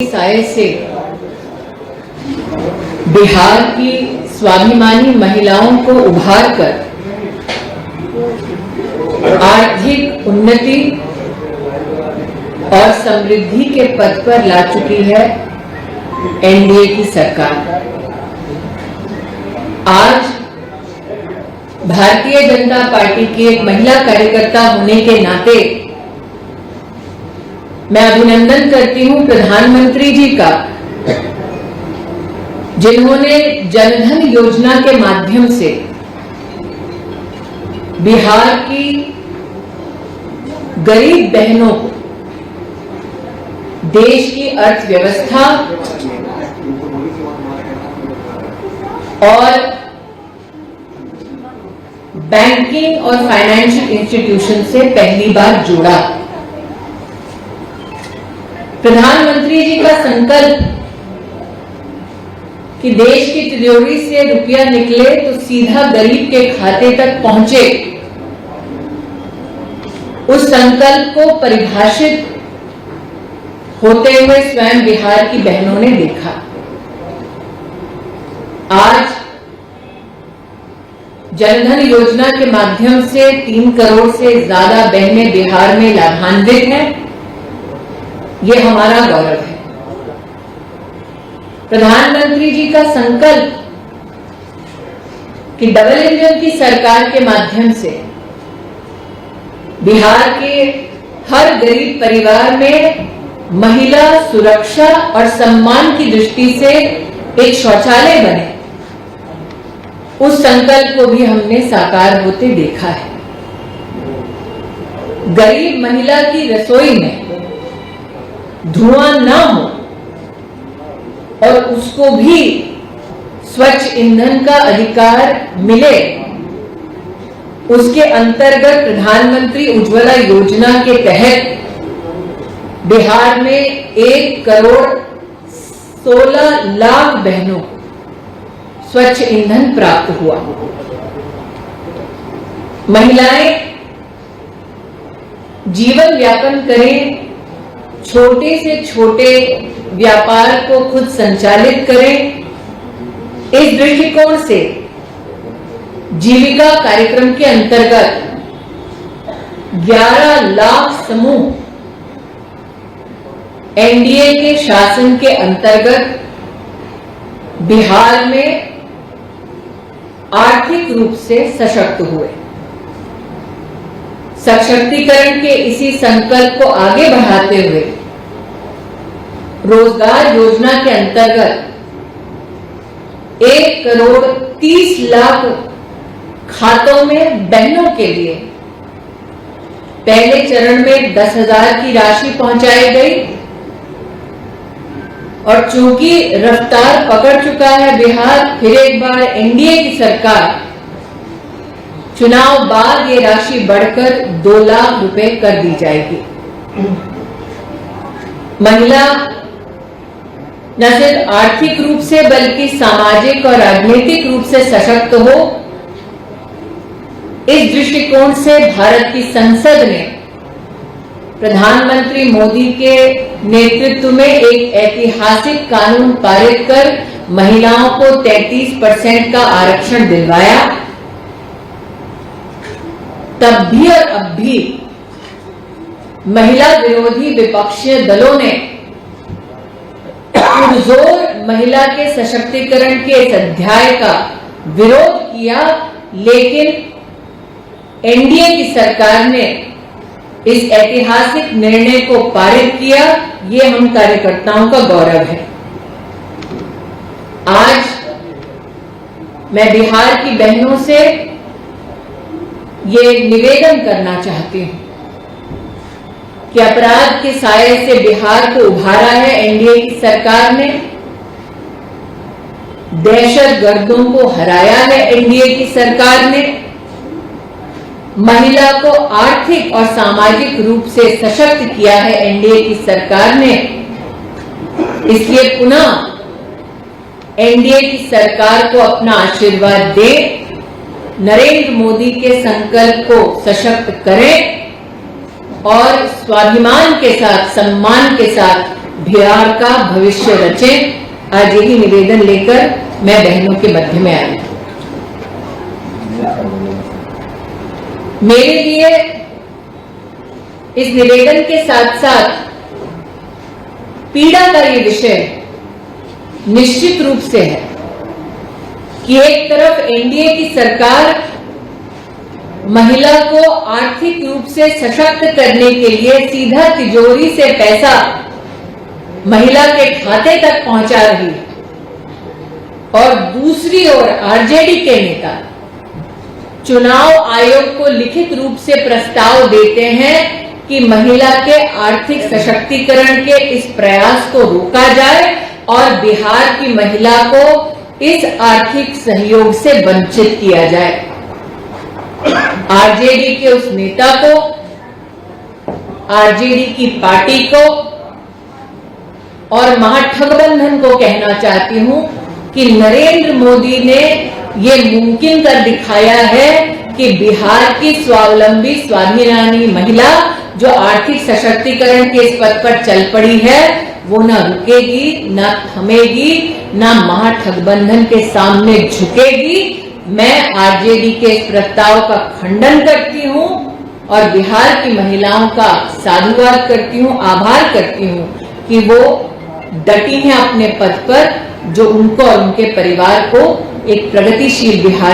साय से बिहार की स्वाभिमानी महिलाओं को उभार कर आर्थिक उन्नति और समृद्धि के पथ पर ला चुकी है एनडीए की सरकार। आज भारतीय जनता पार्टी की एक महिला कार्यकर्ता होने के नाते मैं अभिनंदन करती हूं प्रधानमंत्री जी का, जिन्होंने जनधन योजना के माध्यम से बिहार की गरीब बहनों को देश की अर्थव्यवस्था और बैंकिंग और फाइनेंशियल इंस्टीट्यूशन से पहली बार जोड़ा। प्रधानमंत्री जी का संकल्प कि देश की तिजोरी से रुपया निकले तो सीधा गरीब के खाते तक पहुंचे, उस संकल्प को परिभाषित होते हुए स्वयं बिहार की बहनों ने देखा। आज जनधन योजना के माध्यम से 3 करोड़ से ज्यादा बहनें बिहार में लाभान्वित हैं। ये हमारा गौरव है। प्रधानमंत्री जी का संकल्प कि डबल इंजन की सरकार के माध्यम से बिहार के हर गरीब परिवार में महिला सुरक्षा और सम्मान की दृष्टि से एक शौचालय बने, उस संकल्प को भी हमने साकार होते देखा है। गरीब महिला की रसोई में धुआं ना हो और उसको भी स्वच्छ ईंधन का अधिकार मिले, उसके अंतर्गत प्रधानमंत्री उज्ज्वला योजना के तहत बिहार में 1 करोड़ 16 लाख बहनों स्वच्छ ईंधन प्राप्त हुआ। महिलाएं जीवन यापन करें, छोटे से छोटे व्यापार को खुद संचालित करें, इस दृष्टिकोण से जीविका कार्यक्रम के अंतर्गत 11 लाख समूह एनडीए के शासन के अंतर्गत बिहार में आर्थिक रूप से सशक्त हुए। सशक्तिकरण के इसी संकल्प को आगे बढ़ाते हुए रोजगार योजना के अंतर्गत 1 करोड़ 30 लाख खातों में बहनों के लिए पहले चरण में 10,000 की राशि पहुंचाई गई और चूंकि रफ्तार पकड़ चुका है बिहार, फिर एक बार एनडीए की सरकार चुनाव बाद ये राशि बढ़कर 2 लाख रुपए कर दी जाएगी। महिला न सिर्फ आर्थिक रूप से बल्कि सामाजिक और राजनीतिक रूप से सशक्त हो, इस दृष्टिकोण से भारत की संसद ने प्रधानमंत्री मोदी के नेतृत्व में एक ऐतिहासिक कानून पारित कर महिलाओं को 33% का आरक्षण दिलवाया। तब भी और अब भी महिला विरोधी विपक्षी दलों ने पुरजोर महिला के सशक्तिकरण के इस अध्याय का विरोध किया, लेकिन एनडीए की सरकार ने इस ऐतिहासिक निर्णय को पारित किया। ये हम कार्यकर्ताओं का गौरव है। आज मैं बिहार की बहनों से ये निवेदन करना चाहती हूं कि अपराध के साये से बिहार को उभारा है एनडीए की सरकार ने, दहशतगर्दों को हराया है एनडीए की सरकार ने, महिला को आर्थिक और सामाजिक रूप से सशक्त किया है एनडीए की सरकार ने। इसलिए पुनः एनडीए की सरकार को अपना आशीर्वाद दे, नरेंद्र मोदी के संकल्प को सशक्त करें और स्वाभिमान के साथ, सम्मान के साथ बिहार का भविष्य रचें। आज यही निवेदन लेकर मैं बहनों के मध्य में आई। मेरे लिए इस निवेदन के साथ साथ पीड़ा का ये विषय निश्चित रूप से है कि एक तरफ एनडीए की सरकार महिला को आर्थिक रूप से सशक्त करने के लिए सीधा तिजोरी से पैसा महिला के खाते तक पहुंचा रही है, और दूसरी ओर आरजेडी के नेता चुनाव आयोग को लिखित रूप से प्रस्ताव देते हैं कि महिला के आर्थिक सशक्तिकरण के इस प्रयास को रोका जाए और बिहार की महिला को इस आर्थिक सहयोग से वंचित किया जाए। आरजेडी के उस नेता को, आरजेडी की पार्टी को और महागठबंधन को कहना चाहती हूं कि नरेंद्र मोदी ने ये मुमकिन कर दिखाया है कि बिहार की स्वावलंबी स्वाभिमानी महिला जो आर्थिक सशक्तिकरण के इस पथ पर चल पड़ी है, वो न रुकेगी, न थमेगी, न महागठबंधन के सामने झुकेगी। मैं आरजेडी के इस प्रस्ताव का खंडन करती हूं और बिहार की महिलाओं का साधुवाद करती हूं, आभार करती हूं कि वो डटी हैं अपने पद पर, जो उनको और उनके परिवार को एक प्रगतिशील बिहार